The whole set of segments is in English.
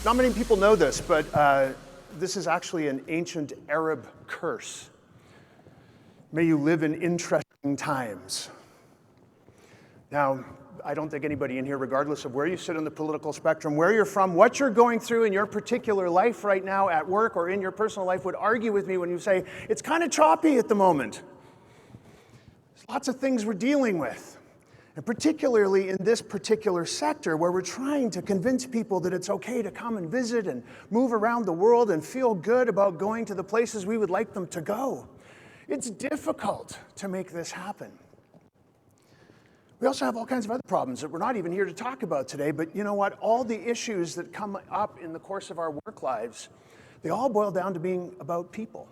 Not many people know this, but this is actually an ancient Arab curse. May you live in interesting times. Now, I don't think anybody in here, regardless of where you sit on the political spectrum, where you're from, what you're going through in your particular life right now at work or in your personal life, would argue with me when you say, it's kind of choppy at the moment. There's lots of things we're dealing with. And particularly in this particular sector where we're trying to convince people that it's okay to come and visit and move around the world and feel good about going to the places we would like them to go. It's difficult to make this happen. We also have all kinds of other problems that we're not even here to talk about today, but you know what? All the issues that come up in the course of our work lives, they all boil down to being about people.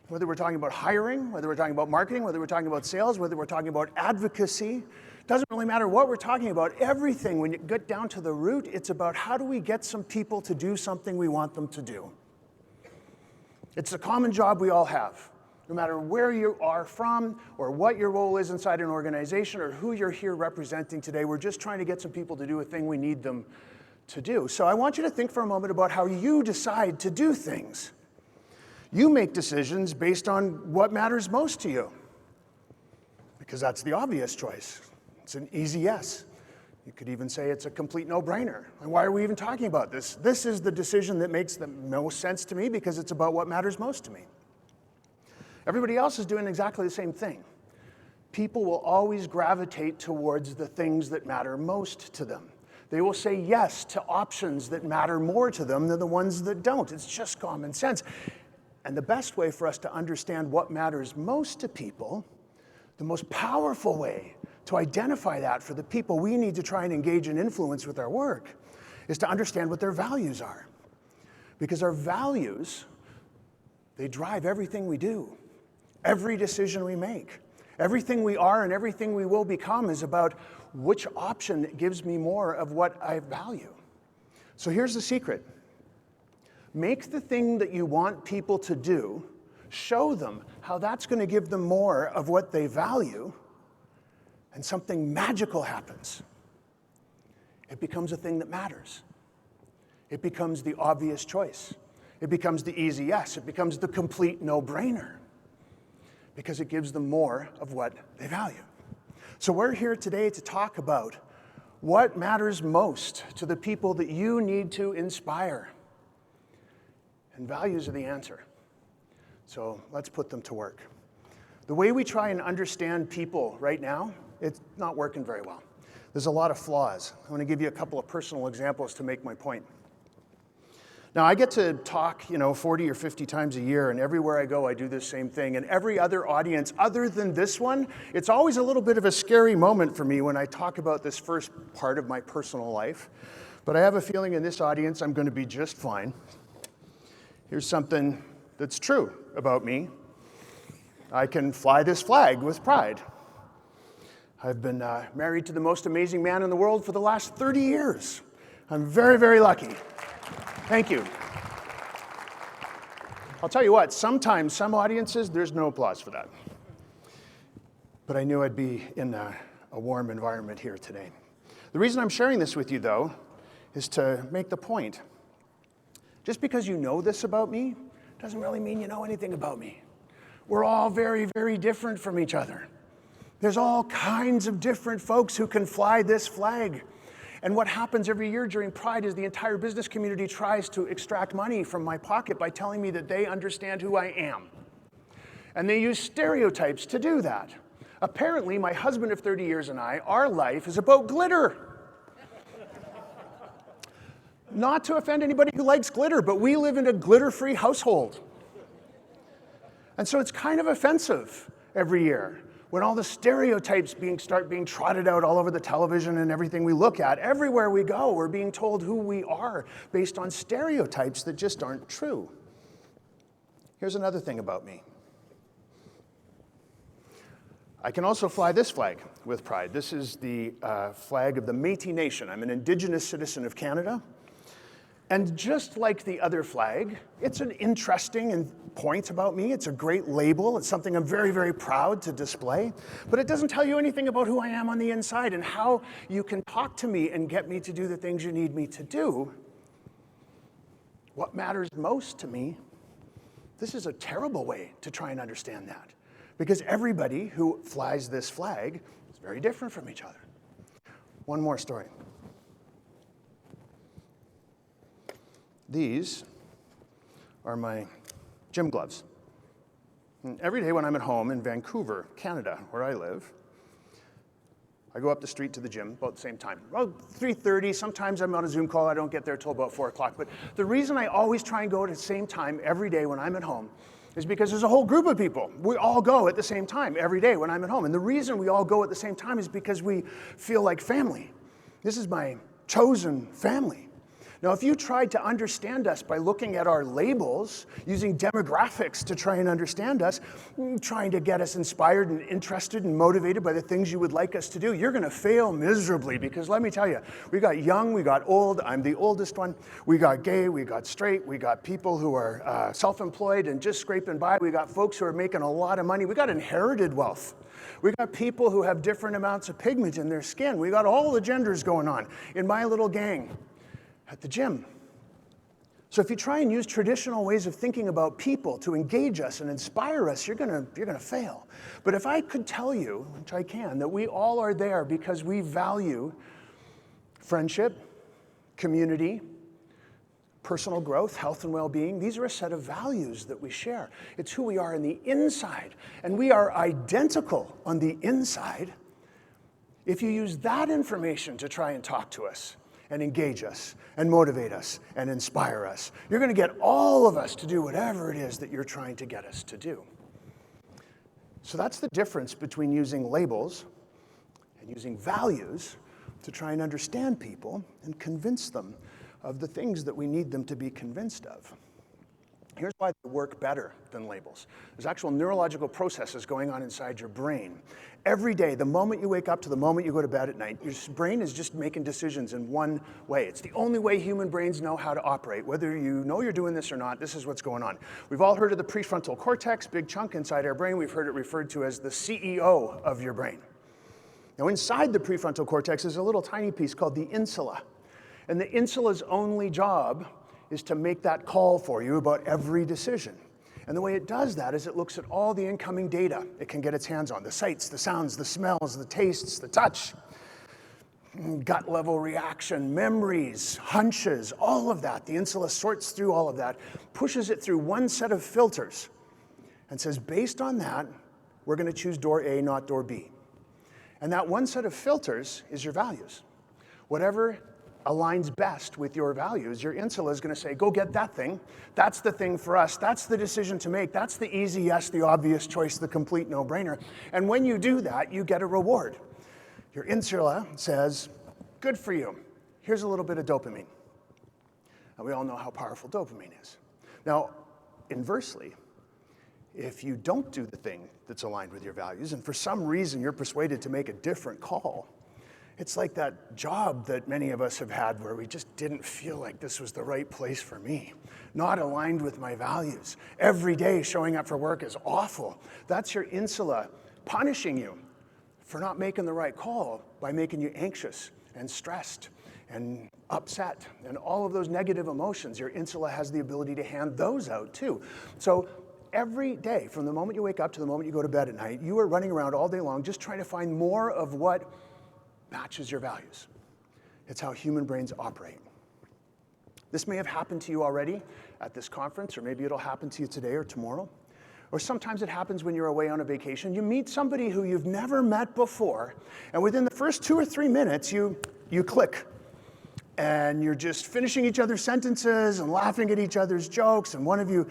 Whether we're talking about hiring, whether we're talking about marketing, whether we're talking about sales, whether we're talking about advocacy, doesn't really matter what we're talking about. Everything, when you get down to the root, it's about how do we get some people to do something we want them to do. It's a common job we all have. No matter where you are from or what your role is inside an organization or who you're here representing today, we're just trying to get some people to do a thing we need them to do. So I want you to think for a moment about how you decide to do things. You make decisions based on what matters most to you, because that's the obvious choice. It's an easy yes. You could even say it's a complete no-brainer. And why are we even talking about this? This is the decision that makes the most sense to me because it's about what matters most to me. Everybody else is doing exactly the same thing. People will always gravitate towards the things that matter most to them. They will say yes to options that matter more to them than the ones that don't. It's just common sense. And the best way for us to understand what matters most to people, the most powerful way to identify that for the people we need to try and engage and influence with our work, is to understand what their values are. Because our values, they drive everything we do. Every decision we make, everything we are and everything we will become is about which option gives me more of what I value. So here's the secret. Make the thing that you want people to do, show them how that's going to give them more of what they value, and something magical happens. It becomes a thing that matters. It becomes the obvious choice. It becomes the easy yes. It becomes the complete no-brainer. Because it gives them more of what they value. So we're here today to talk about what matters most to the people that you need to inspire. And values are the answer. So let's put them to work. The way we try and understand people right now, it's not working very well. There's a lot of flaws. I want to give you a couple of personal examples to make my point. Now, I get to talk, 40 or 50 times a year, and everywhere I go, I do this same thing. And every other audience, other than this one, it's always a little bit of a scary moment for me when I talk about this first part of my personal life. But I have a feeling in this audience, I'm going to be just fine. Here's something that's true about me. I can fly this flag with pride. I've been married to the most amazing man in the world for the last 30 years. I'm very, very lucky. Thank you. I'll tell you what, sometimes, some audiences, there's no applause for that. But I knew I'd be in a warm environment here today. The reason I'm sharing this with you, though, is to make the point. Just because you know this about me doesn't really mean you know anything about me. We're all very, very different from each other. There's all kinds of different folks who can fly this flag. And what happens every year during Pride is the entire business community tries to extract money from my pocket by telling me that they understand who I am. And they use stereotypes to do that. Apparently, my husband of 30 years and I, our life is about glitter. Not to offend anybody who likes glitter, but we live in a glitter-free household. And so it's kind of offensive every year when all the stereotypes start being trotted out all over the television and everything we look at. Everywhere we go, we're being told who we are based on stereotypes that just aren't true. Here's another thing about me. I can also fly this flag with pride. This is the flag of the Métis Nation. I'm an Indigenous citizen of Canada. And just like the other flag, it's an interesting point about me. It's a great label. It's something I'm very, very proud to display. But it doesn't tell you anything about who I am on the inside and how you can talk to me and get me to do the things you need me to do what matters most to me, this is a terrible way to try and understand that. Because everybody who flies this flag is very different from each other. One more story. These are my gym gloves. And every day when I'm at home in Vancouver, Canada, where I live, I go up the street to the gym about the same time. About 3:30, sometimes I'm on a Zoom call, I don't get there till about 4 o'clock. But the reason I always try and go at the same time every day when I'm at home is because there's a whole group of people. We all go at the same time every day when I'm at home. And the reason we all go at the same time is because we feel like family. This is my chosen family. Now, if you tried to understand us by looking at our labels, using demographics to try and understand us, trying to get us inspired and interested and motivated by the things you would like us to do, you're going to fail miserably, because let me tell you, we got young, we got old, I'm the oldest one, we got gay, we got straight, we got people who are self-employed and just scraping by, we got folks who are making a lot of money, we got inherited wealth. We got people who have different amounts of pigment in their skin. We got all the genders going on in my little gang at the gym. So if you try and use traditional ways of thinking about people to engage us and inspire us, you're gonna fail. But if I could tell you, which I can, that we all are there because we value friendship, community, personal growth, health and well-being, these are a set of values that we share. It's who we are on the inside, and we are identical on the inside. If you use that information to try and talk to us, and engage us, and motivate us, and inspire us, you're going to get all of us to do whatever it is that you're trying to get us to do. So that's the difference between using labels and using values to try and understand people and convince them of the things that we need them to be convinced of. Here's why they work better than labels. There's actual neurological processes going on inside your brain. Every day, the moment you wake up to the moment you go to bed at night, your brain is just making decisions in one way. It's the only way human brains know how to operate. Whether you know you're doing this or not, this is what's going on. We've all heard of the prefrontal cortex, big chunk inside our brain. We've heard it referred to as the CEO of your brain. Now, inside the prefrontal cortex is a little tiny piece called the insula. And the insula's only job is to make that call for you about every decision. And the way it does that is it looks at all the incoming data it can get its hands on, the sights, the sounds, the smells, the tastes, the touch, gut level reaction, memories, hunches, all of that. The insula sorts through all of that, pushes it through one set of filters, and says, based on that, we're going to choose door A, not door B. And that one set of filters is your values. Whatever aligns best with your values, your insula is going to say, go get that thing. That's the thing for us. That's the decision to make. That's the easy yes, the obvious choice, the complete no-brainer. And when you do that, you get a reward. Your insula says, good for you. Here's a little bit of dopamine. And we all know how powerful dopamine is. Now, inversely, if you don't do the thing that's aligned with your values, and for some reason you're persuaded to make a different call, it's like that job that many of us have had where we just didn't feel like this was the right place for me, not aligned with my values. Every day showing up for work is awful. That's your insula punishing you for not making the right call by making you anxious and stressed and upset and all of those negative emotions. Your insula has the ability to hand those out too. So every day, from the moment you wake up to the moment you go to bed at night, you are running around all day long just trying to find more of what matches your values. It's how human brains operate. This may have happened to you already at this conference, or maybe it'll happen to you today or tomorrow. Or sometimes it happens when you're away on a vacation. You meet somebody who you've never met before, and within the first 2 or 3 minutes, you click. And you're just finishing each other's sentences and laughing at each other's jokes, and one of you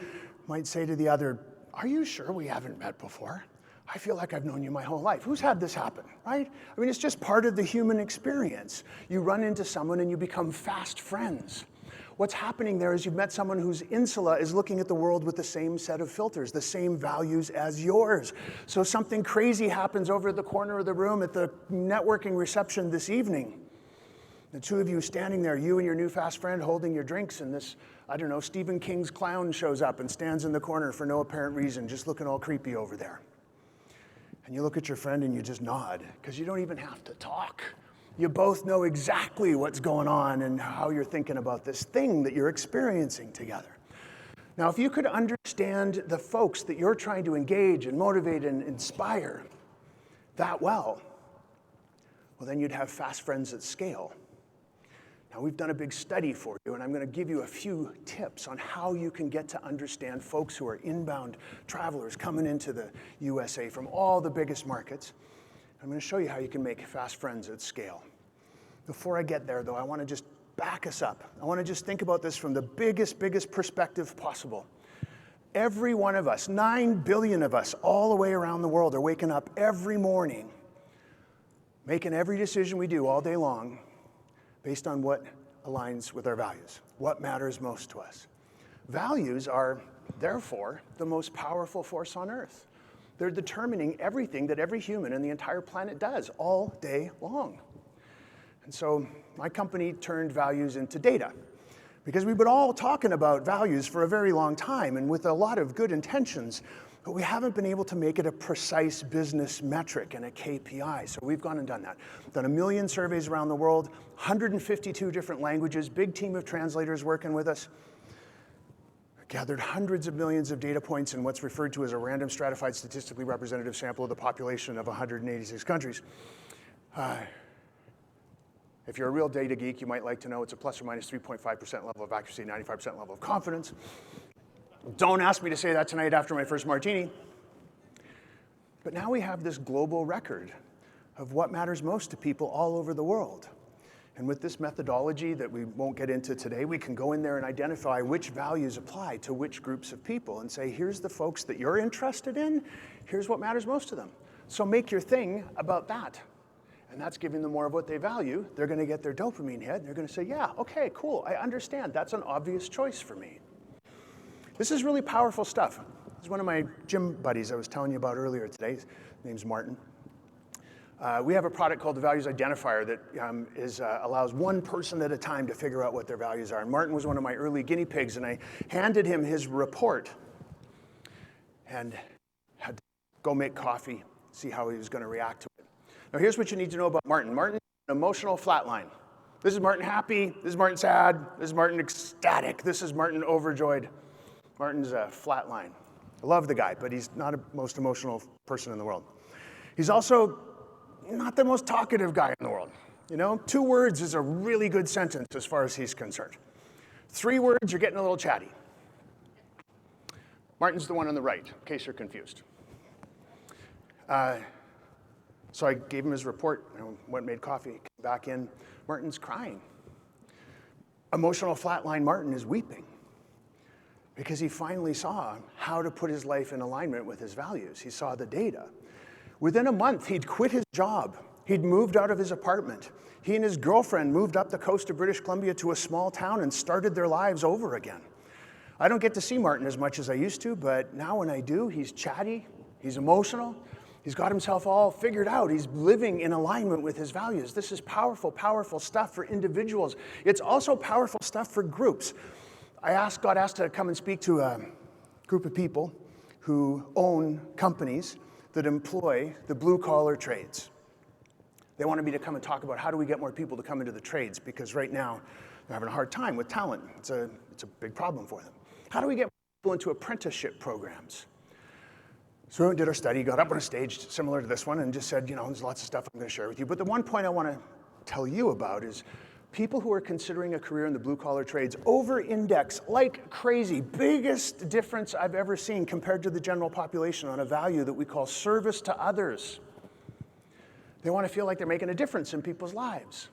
might say to the other, are you sure we haven't met before? I feel like I've known you my whole life. Who's had this happen, right? I mean, it's just part of the human experience. You run into someone and you become fast friends. What's happening there is you've met someone whose insula is looking at the world with the same set of filters, the same values as yours. So something crazy happens over at the corner of the room at the networking reception this evening. The two of you standing there, you and your new fast friend holding your drinks, and this, I don't know, Stephen King's clown shows up and stands in the corner for no apparent reason, just looking all creepy over there. And you look at your friend and you just nod, because you don't even have to talk. You both know exactly what's going on and how you're thinking about this thing that you're experiencing together. Now, if you could understand the folks that you're trying to engage and motivate and inspire that well, then you'd have fast friends at scale. Now, we've done a big study for you, and I'm going to give you a few tips on how you can get to understand folks who are inbound travelers coming into the USA from all the biggest markets. I'm going to show you how you can make fast friends at scale. Before I get there, though, I want to just back us up. I want to just think about this from the biggest perspective possible. Every one of us, 9 billion of us, all the way around the world, are waking up every morning, making every decision we do all day long based on what aligns with our values, what matters most to us. Values are, therefore, the most powerful force on earth. They're determining everything that every human on the entire planet does all day long. And so my company turned values into data, because we've been all talking about values for a very long time and with a lot of good intentions, but we haven't been able to make it a precise business metric and a KPI. So we've gone and done that. Done 1 million surveys around the world, 152 different languages, big team of translators working with us. Gathered hundreds of millions of data points in what's referred to as a random stratified statistically representative sample of the population of 186 countries. If you're a real data geek, you might like to know it's a plus or minus 3.5% level of accuracy, 95% level of confidence. Don't ask me to say that tonight after my first martini. But now we have this global record of what matters most to people all over the world. And with this methodology that we won't get into today, we can go in there and identify which values apply to which groups of people and say, here's the folks that you're interested in, here's what matters most to them. So make your thing about that. And that's giving them more of what they value. They're going to get their dopamine hit, and they're going to say, yeah, okay, cool, I understand. That's an obvious choice for me. This is really powerful stuff. This is one of my gym buddies I was telling you about earlier today. His name's Martin. We have a product called the Values Identifier that allows one person at a time to figure out what their values are. And Martin was one of my early guinea pigs, and I handed him his report and had to go make coffee, see how he was going to react to it. Now, here's what you need to know about Martin. Martin is an emotional flatline. This is Martin happy. This is Martin sad. This is Martin ecstatic. This is Martin overjoyed. Martin's a flatline. I love the guy, but he's not the most emotional person in the world. He's also not the most talkative guy in the world. You know, 2 words is a really good sentence as far as he's concerned. 3 words, you're getting a little chatty. Martin's the one on the right, in case you're confused. So I gave him his report, went and made coffee, came back in. Martin's crying. Emotional flatline Martin is weeping because he finally saw how to put his life in alignment with his values. He saw the data. Within a month, he'd quit his job. He'd moved out of his apartment. He and his girlfriend moved up the coast of British Columbia to a small town and started their lives over again. I don't get to see Martin as much as I used to, but now when I do, he's chatty, he's emotional, he's got himself all figured out. He's living in alignment with his values. This is powerful, powerful stuff for individuals. It's also powerful stuff for groups. I got asked to come and speak to a group of people who own companies that employ the blue-collar trades. They wanted me to come and talk about how do we get more people to come into the trades, because right now they're having a hard time with talent. It's a big problem for them. How do we get people into apprenticeship programs? So we went and did our study, got up on a stage similar to this one, and just said, there's lots of stuff I'm going to share with you. But the one point I want to tell you about is people who are considering a career in the blue-collar trades over-index like crazy. Biggest difference I've ever seen compared to the general population on a value that we call service to others. They want to feel like they're making a difference in people's lives.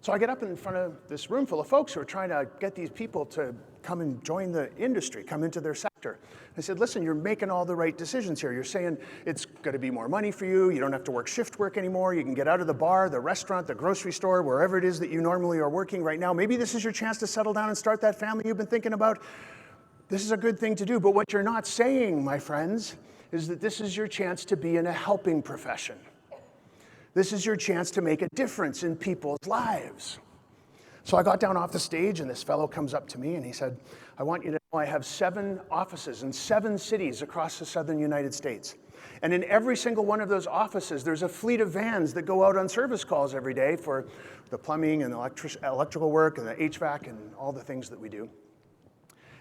So I get up in front of this room full of folks who are trying to get these people to come and join the industry, come into their sector. I said, listen, you're making all the right decisions here. You're saying it's going to be more money for you. You don't have to work shift work anymore. You can get out of the bar, the restaurant, the grocery store, wherever it is that you normally are working right now. Maybe this is your chance to settle down and start that family you've been thinking about. This is a good thing to do. But what you're not saying, my friends, is that this is your chance to be in a helping profession. This is your chance to make a difference in people's lives. So I got down off the stage, and this fellow comes up to me, and he said, I want you to know I have 7 offices in 7 cities across the southern United States. And in every single one of those offices, there's a fleet of vans that go out on service calls every day for the plumbing and electrical work and the HVAC and all the things that we do.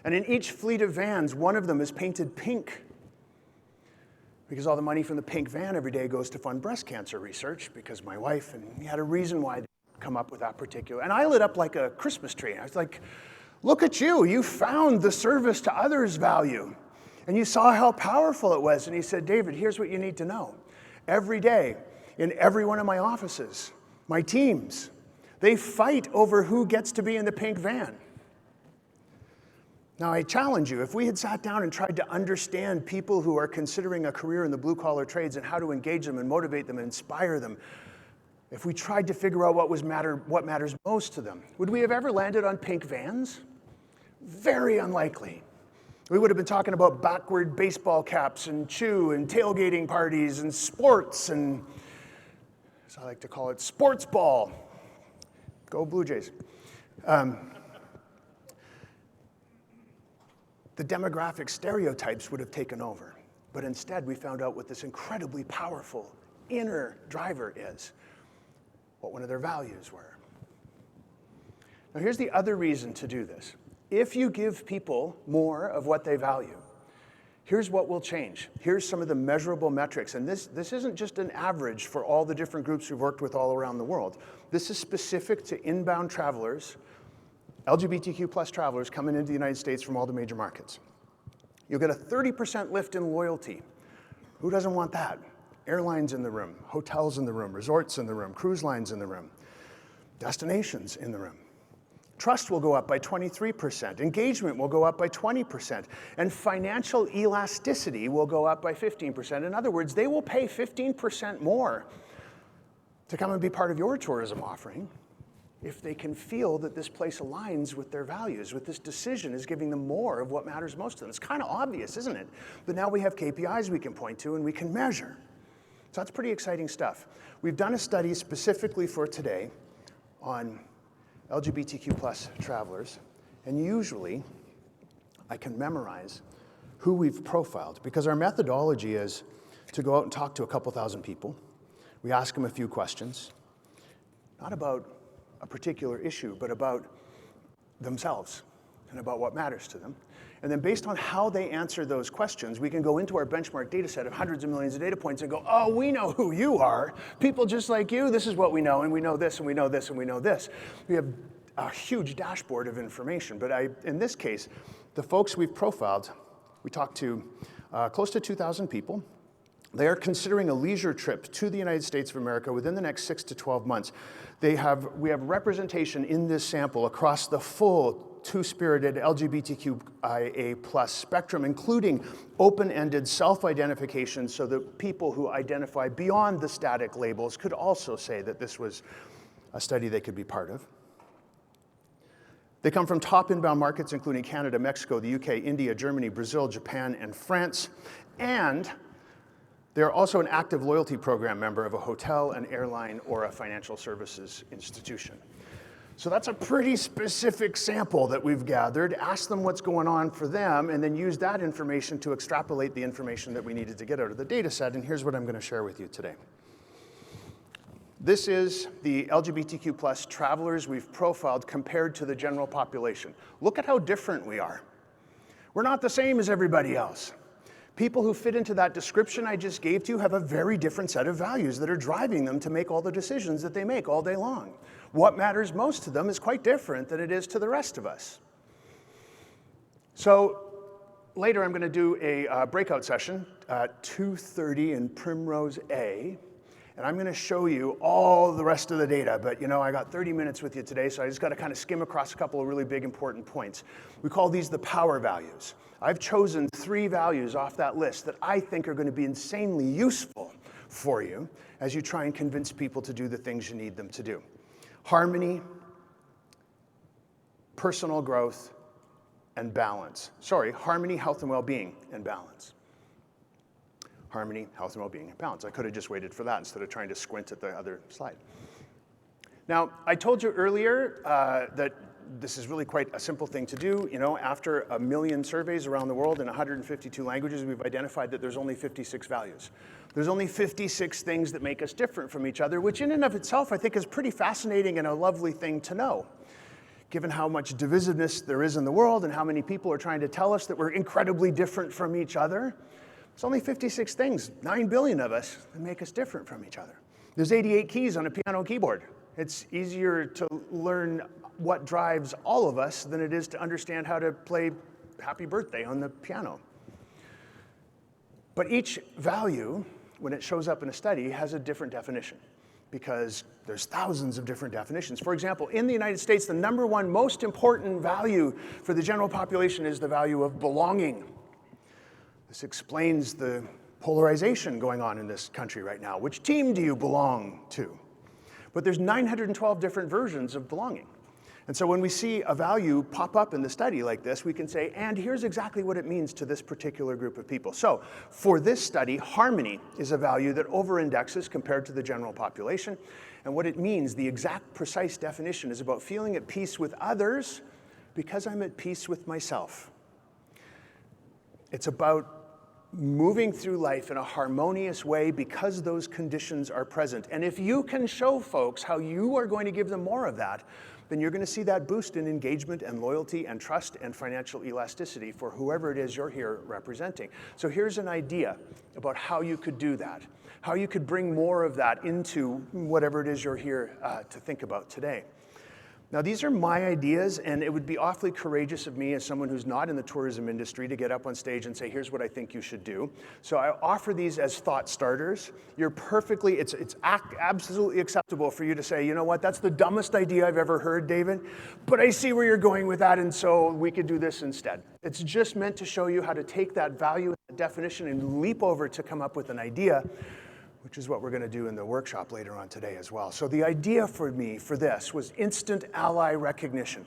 And in each fleet of vans, one of them is painted pink, because all the money from the pink van every day goes to fund breast cancer research, because my wife, and we had a reason why they come up with that particular. And I lit up like a Christmas tree. I was like, look at you. You found the service to others value. And you saw how powerful it was. And he said, David, here's what you need to know. Every day, in every one of my offices, my teams, they fight over who gets to be in the pink van. Now, I challenge you, if we had sat down and tried to understand people who are considering a career in the blue-collar trades and how to engage them and motivate them and inspire them, if we tried to figure out what matters most to them, would we have ever landed on pink vans? Very unlikely. We would have been talking about backward baseball caps and chew and tailgating parties and sports and, as I like to call it, sports ball. Go Blue Jays. The demographic stereotypes would have taken over. But instead, we found out what this incredibly powerful inner driver is, what one of their values were. Now, here's the other reason to do this. If you give people more of what they value, here's what will change. Here's some of the measurable metrics. And this isn't just an average for all the different groups we've worked with all around the world. This is specific to inbound travelers, LGBTQ plus travelers coming into the United States from all the major markets. You'll get a 30% lift in loyalty. Who doesn't want that? Airlines in the room, hotels in the room, resorts in the room, cruise lines in the room, destinations in the room. Trust will go up by 23%. Engagement will go up by 20%. And financial elasticity will go up by 15%. In other words, they will pay 15% more to come and be part of your tourism offering if they can feel that this place aligns with their values, with this decision is giving them more of what matters most to them. It's kind of obvious, isn't it? But now we have KPIs we can point to and we can measure. So that's pretty exciting stuff. We've done a study specifically for today on LGBTQ plus travelers, and usually I can memorize who we've profiled, because our methodology is to go out and talk to a couple thousand people. We ask them a few questions, not about a particular issue, but about themselves and about what matters to them. And then based on how they answer those questions, we can go into our benchmark data set of hundreds of millions of data points and go, oh, we know who you are. People just like you, this is what we know, and we know this, and we know this, and we know this. We have a huge dashboard of information. But in this case, the folks we've profiled, we talked to close to 2,000 people. They are considering a leisure trip to the United States of America within the next 6 to 12 months. We have representation in this sample across the full two-spirited LGBTQIA plus spectrum, including open-ended self-identification so that people who identify beyond the static labels could also say that this was a study they could be part of. They come from top inbound markets, including Canada, Mexico, the UK, India, Germany, Brazil, Japan, and France. And they're also an active loyalty program member of a hotel, an airline, or a financial services institution. So that's a pretty specific sample that we've gathered. Ask them what's going on for them, and then use that information to extrapolate the information that we needed to get out of the data set. And here's what I'm going to share with you today. This is the LGBTQ plus travelers we've profiled compared to the general population. Look at how different we are. We're not the same as everybody else. People who fit into that description I just gave to you have a very different set of values that are driving them to make all the decisions that they make all day long. What matters most to them is quite different than it is to the rest of us. So later I'm going to do a breakout session at 2:30 in Primrose A. And I'm going to show you all the rest of the data. But, I got 30 minutes with you today, so I just got to kind of skim across a couple of really big important points. We call these the power values. I've chosen 3 values off that list that I think are going to be insanely useful for you as you try and convince people to do the things you need them to do. Harmony, personal growth, and balance. Harmony, health, and well-being, and balance. Harmony, health, and well-being, and balance. I could have just waited for that instead of trying to squint at the other slide. Now, I told you earlier that this is really quite a simple thing to do. You know, after 1 million surveys around the world in 152 languages, we've identified that there's only 56 values. There's only 56 things that make us different from each other, which in and of itself I think is pretty fascinating and a lovely thing to know. Given how much divisiveness there is in the world and how many people are trying to tell us that we're incredibly different from each other, there's only 56 things, 9 billion of us, that make us different from each other. There's 88 keys on a piano keyboard. It's easier to learn what drives all of us than it is to understand how to play Happy Birthday on the piano. But each value, when it shows up in a study, has a different definition because there's thousands of different definitions. For example, in the United States, the #1 most important value for the general population is the value of belonging. This explains the polarization going on in this country right now. Which team do you belong to? But there's 912 different versions of belonging. And so when we see a value pop up in the study like this, we can say, and here's exactly what it means to this particular group of people. So for this study, harmony is a value that over-indexes compared to the general population. And what it means, the exact precise definition, is about feeling at peace with others because I'm at peace with myself. It's about moving through life in a harmonious way because those conditions are present. And if you can show folks how you are going to give them more of that, then you're going to see that boost in engagement and loyalty and trust and financial elasticity for whoever it is you're here representing. So here's an idea about how you could do that, how you could bring more of that into whatever it is you're here to think about today. Now, these are my ideas, and it would be awfully courageous of me as someone who's not in the tourism industry to get up on stage and say, here's what I think you should do. So I offer these as thought starters. It's absolutely acceptable for you to say, you know what, that's the dumbest idea I've ever heard, David, but I see where you're going with that, and so we could do this instead. It's just meant to show you how to take that value and definition and leap over to come up with an idea, which is what we're going to do in the workshop later on today as well. So the idea for me for this was instant ally recognition.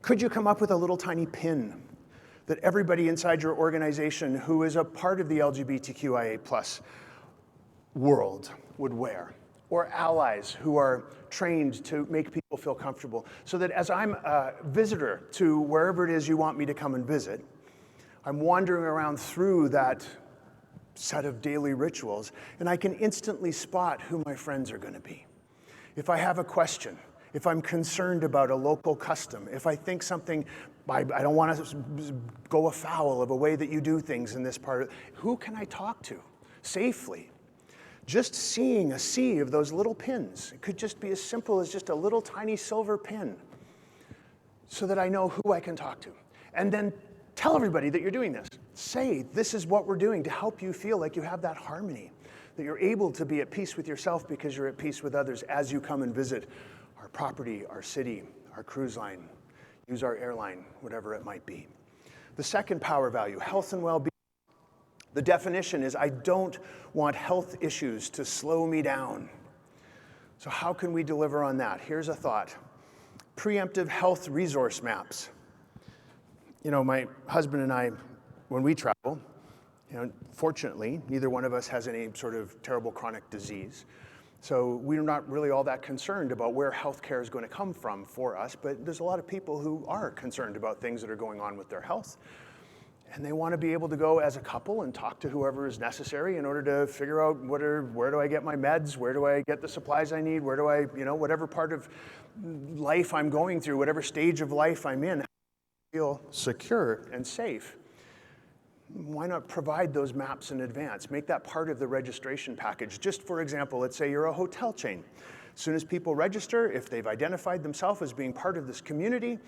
Could you come up with a little tiny pin that everybody inside your organization who is a part of the LGBTQIA+ world would wear? Or allies who are trained to make people feel comfortable, so that as I'm a visitor to wherever it is you want me to come and visit, I'm wandering around through that set of daily rituals, and I can instantly spot who my friends are going to be. If I have a question, if I'm concerned about a local custom, if I think something, I don't want to go afoul of a way that you do things in this part, who can I talk to safely? Just seeing a sea of those little pins. It could just be as simple as just a little tiny silver pin so that I know who I can talk to. And then tell everybody that you're doing this. Say, this is what we're doing to help you feel like you have that harmony, that you're able to be at peace with yourself because you're at peace with others as you come and visit our property, our city, our cruise line, use our airline, whatever it might be. The second power value, health and well-being. The definition is I don't want health issues to slow me down. So how can we deliver on that? Here's a thought. Preemptive health resource maps. You know, my husband and I, when we travel, fortunately, neither one of us has any sort of terrible chronic disease. So we're not really all that concerned about where healthcare is going to come from for us, but there's a lot of people who are concerned about things that are going on with their health. And they want to be able to go as a couple and talk to whoever is necessary in order to figure out where do I get my meds, where do I get the supplies I need, where do I, whatever part of life I'm going through, whatever stage of life I'm in, feel secure and safe. Why not provide those maps in advance? Make that part of the registration package. Just for example, let's say you're a hotel chain. As soon as people register, if they've identified themselves as being part of this community,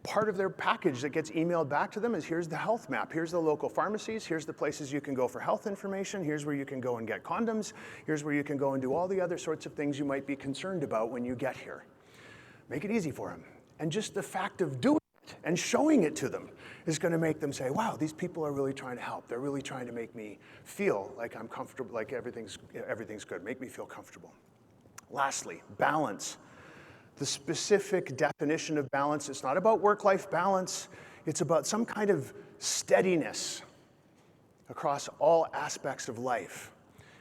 part of their package that gets emailed back to them is here's the health map, here's the local pharmacies, here's the places you can go for health information, here's where you can go and get condoms, here's where you can go and do all the other sorts of things you might be concerned about when you get here. Make it easy for them. And just the fact of doing it and showing it to them is going to make them say, wow, these people are really trying to help. They're really trying to make me feel like I'm comfortable, like everything's good, make me feel comfortable. Lastly, balance. The specific definition of balance, it's not about work-life balance, it's about some kind of steadiness across all aspects of life.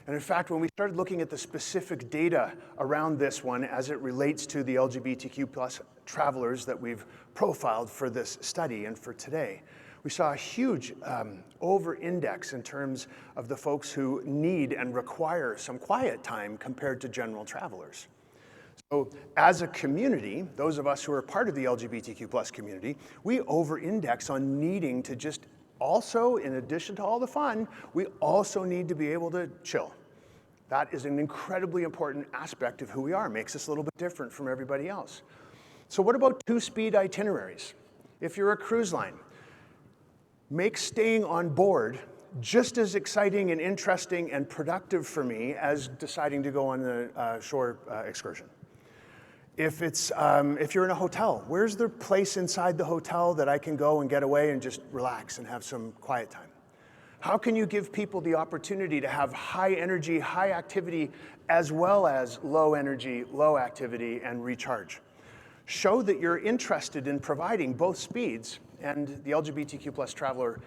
And in fact, when we started looking at the specific data around this one as it relates to the LGBTQ plus travelers that we've profiled for this study and for today, we saw a huge over-index in terms of the folks who need and require some quiet time compared to general travelers. So as a community, those of us who are part of the LGBTQ plus community, we over-index on needing to just also, in addition to all the fun, we also need to be able to chill. That is an incredibly important aspect of who we are. It makes us a little bit different from everybody else. So what about two-speed itineraries? If you're a cruise line, make staying on board just as exciting and interesting and productive for me as deciding to go on a shore excursion. If you're in a hotel, where's the place inside the hotel that I can go and get away and just relax and have some quiet time? How can you give people the opportunity to have high energy, high activity, as well as low energy, low activity, and recharge? Show that you're interested in providing both speeds, and the LGBTQ plus traveler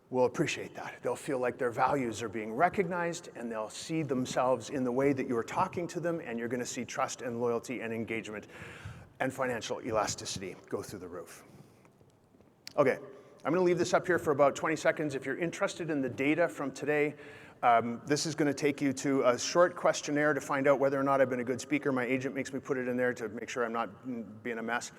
will appreciate that. They'll feel like their values are being recognized, and they'll see themselves in the way that you're talking to them, and you're going to see trust and loyalty and engagement and financial elasticity go through the roof. Okay, I'm going to leave this up here for about 20 seconds. If you're interested in the data from today, this is going to take you to a short questionnaire to find out whether or not I've been a good speaker. My agent makes me put it in there to make sure I'm not being a mess.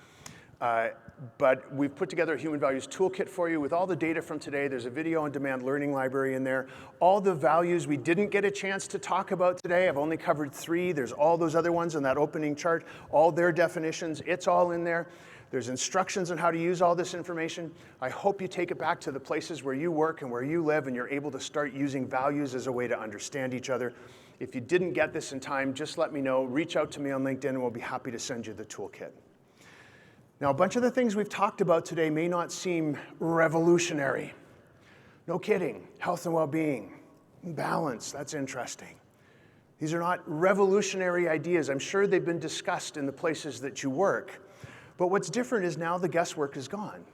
But we've put together a human values toolkit for you with all the data from today. There's a video on demand learning library in there. All the values we didn't get a chance to talk about today, I've only covered 3. There's all those other ones in that opening chart, all their definitions, it's all in there. There's instructions on how to use all this information. I hope you take it back to the places where you work and where you live, and you're able to start using values as a way to understand each other. If you didn't get this in time, just let me know. Reach out to me on LinkedIn, and we'll be happy to send you the toolkit. Now, a bunch of the things we've talked about today may not seem revolutionary. No kidding. Health and well-being, balance, that's interesting. These are not revolutionary ideas. I'm sure they've been discussed in the places that you work. But what's different is now the guesswork is gone.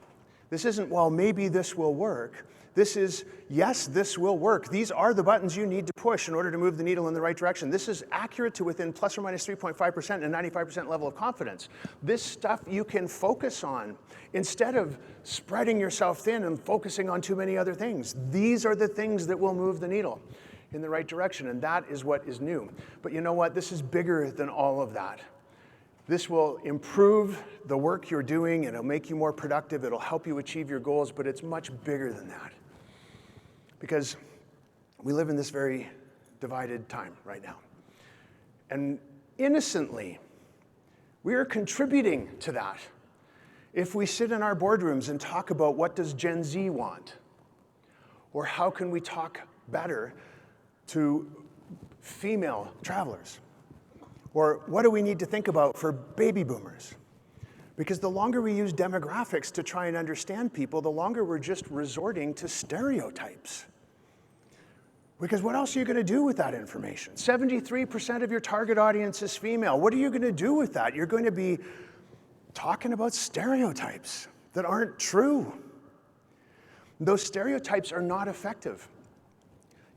This isn't, well, maybe this will work. This is, yes, this will work. These are the buttons you need to push in order to move the needle in the right direction. This is accurate to within plus or minus 3.5% and 95% level of confidence. This stuff you can focus on instead of spreading yourself thin and focusing on too many other things. These are the things that will move the needle in the right direction, and that is what is new. But you know what? This is bigger than all of that. This will improve the work you're doing, and it'll make you more productive. It'll help you achieve your goals, but it's much bigger than that. Because we live in this very divided time right now. And innocently, we are contributing to that. If we sit in our boardrooms and talk about what does Gen Z want, or how can we talk better to female travelers, or what do we need to think about for baby boomers? Because the longer we use demographics to try and understand people, the longer we're just resorting to stereotypes. Because what else are you going to do with that information? 73% of your target audience is female. What are you going to do with that? You're going to be talking about stereotypes that aren't true. Those stereotypes are not effective.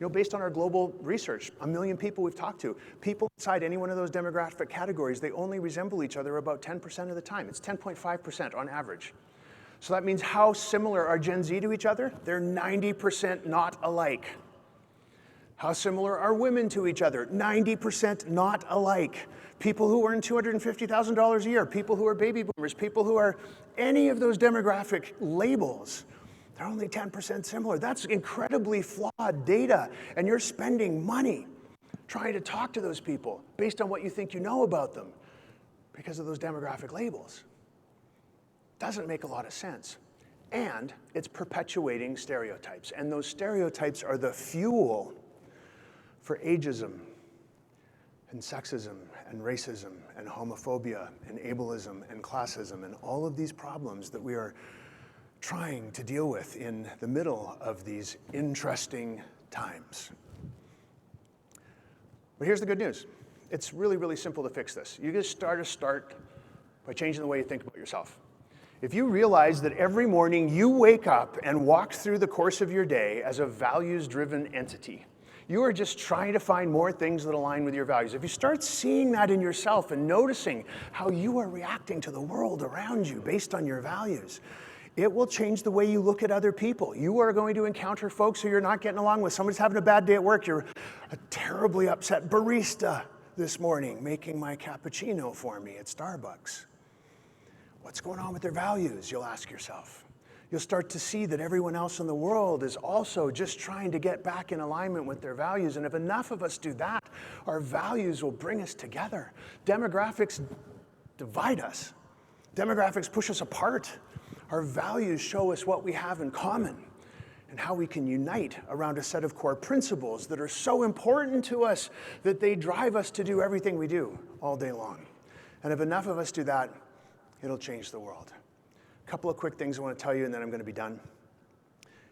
You know, based on our global research, 1 million people we've talked to, people inside any one of those demographic categories, they only resemble each other about 10% of the time. It's 10.5% on average. So that means how similar are Gen Z to each other? They're 90% not alike. How similar are women to each other? 90% not alike. People who earn $250,000 a year, people who are baby boomers, people who are any of those demographic labels, they're only 10% similar. That's incredibly flawed data, and you're spending money trying to talk to those people based on what you think you know about them because of those demographic labels. Doesn't make a lot of sense. And it's perpetuating stereotypes, and those stereotypes are the fuel for ageism and sexism and racism and homophobia and ableism and classism and all of these problems that we are trying to deal with in the middle of these interesting times. But here's the good news. It's really, really simple to fix this. You just start by changing the way you think about yourself. If you realize that every morning you wake up and walk through the course of your day as a values-driven entity, You are just trying to find more things that align with your values. If you start seeing that in yourself and noticing how you are reacting to the world around you based on your values, it will change the way you look at other people. You are going to encounter folks who you're not getting along with. Somebody's having a bad day at work. You're a terribly upset barista this morning making my cappuccino for me at Starbucks. What's going on with their values, you'll ask yourself. You'll start to see that everyone else in the world is also just trying to get back in alignment with their values. And if enough of us do that, our values will bring us together. Demographics divide us. Demographics push us apart. Our values show us what we have in common and how we can unite around a set of core principles that are so important to us that they drive us to do everything we do all day long. And if enough of us do that, it'll change the world. A couple of quick things I want to tell you, and then I'm going to be done.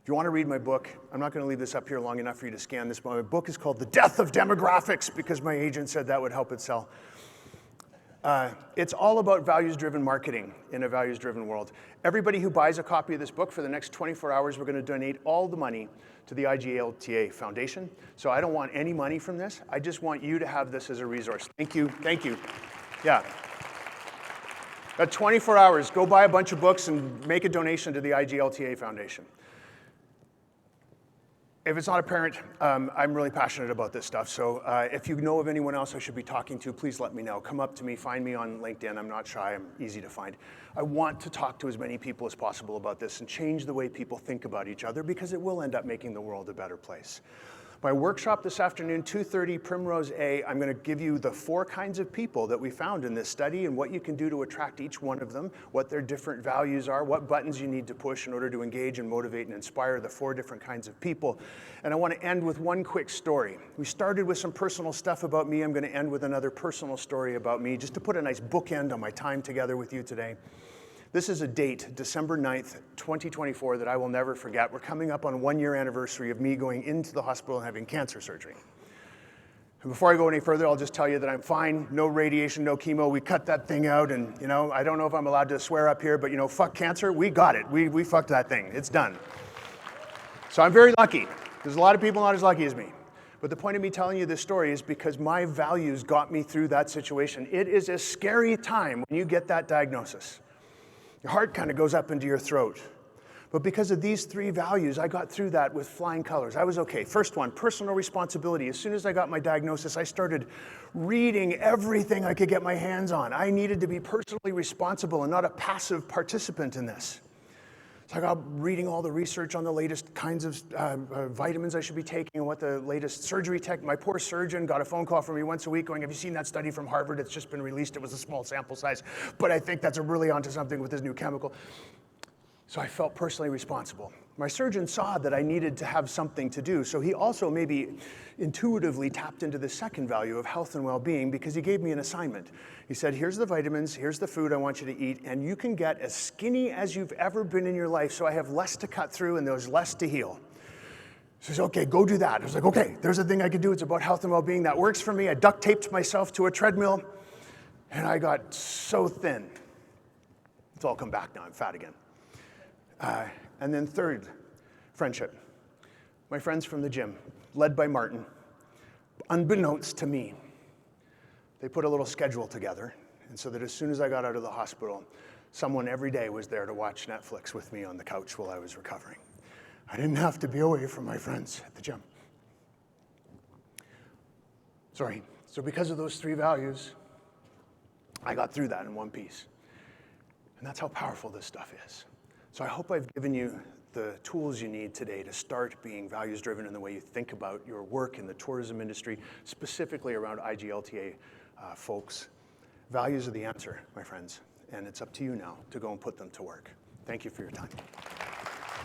If you want to read my book, I'm not going to leave this up here long enough for you to scan this. My book is called The Death of Demographics, because my agent said that would help it sell. It's all about values-driven marketing in a values-driven world. Everybody who buys a copy of this book for the next 24 hours, we're going to donate all the money to the IGLTA Foundation. So I don't want any money from this. I just want you to have this as a resource. Thank you. Thank you. Yeah. At 24 hours, go buy a bunch of books and make a donation to the IGLTA Foundation. If it's not apparent, I'm really passionate about this stuff. So if you know of anyone else I should be talking to, please let me know. Come up to me, find me on LinkedIn. I'm not shy, I'm easy to find. I want to talk to as many people as possible about this and change the way people think about each other, because it will end up making the world a better place. My workshop this afternoon, 2:30 Primrose A, I'm going to give you the 4 kinds of people that we found in this study and what you can do to attract each one of them, what their different values are, what buttons you need to push in order to engage and motivate and inspire the 4 different kinds of people. And I want to end with one quick story. We started with some personal stuff about me. I'm going to end with another personal story about me, just to put a nice bookend on my time together with you today. This is a date, December 9th, 2024, that I will never forget. We're coming up on 1-year anniversary of me going into the hospital and having cancer surgery. And before I go any further, I'll just tell you that I'm fine. No radiation, no chemo. We cut that thing out, and I don't know if I'm allowed to swear up here, but fuck cancer. We got it. We fucked that thing. It's done. So I'm very lucky. There's a lot of people not as lucky as me. But the point of me telling you this story is because my values got me through that situation. It is a scary time when you get that diagnosis. Your heart kind of goes up into your throat. But because of these 3 values, I got through that with flying colors. I was okay. First one, personal responsibility. As soon as I got my diagnosis, I started reading everything I could get my hands on. I needed to be personally responsible and not a passive participant in this. So I got reading all the research on the latest kinds of vitamins I should be taking and what the latest surgery tech. My poor surgeon got a phone call from me once a week going, "Have you seen that study from Harvard? It's just been released. It was a small sample size, but I think that's really onto something with this new chemical." So I felt personally responsible. My surgeon saw that I needed to have something to do, so he also maybe intuitively tapped into the second value of health and well-being, because he gave me an assignment. He said, "Here's the vitamins, here's the food I want you to eat, and you can get as skinny as you've ever been in your life, so I have less to cut through and there's less to heal." So he said, "Okay, go do that." I was like, "Okay, there's a thing I can do. It's about health and well-being. That works for me." I duct taped myself to a treadmill, and I got so thin. It's all come back now. I'm fat again. And then third, friendship. My friends from the gym, led by Martin, unbeknownst to me, they put a little schedule together, and so that as soon as I got out of the hospital, someone every day was there to watch Netflix with me on the couch while I was recovering. I didn't have to be away from my friends at the gym. So because of those 3 values, I got through that in one piece. And that's how powerful this stuff is. So I hope I've given you the tools you need today to start being values-driven in the way you think about your work in the tourism industry, specifically around IGLTA folks. Values are the answer, my friends, and it's up to you now to go and put them to work. Thank you for your time.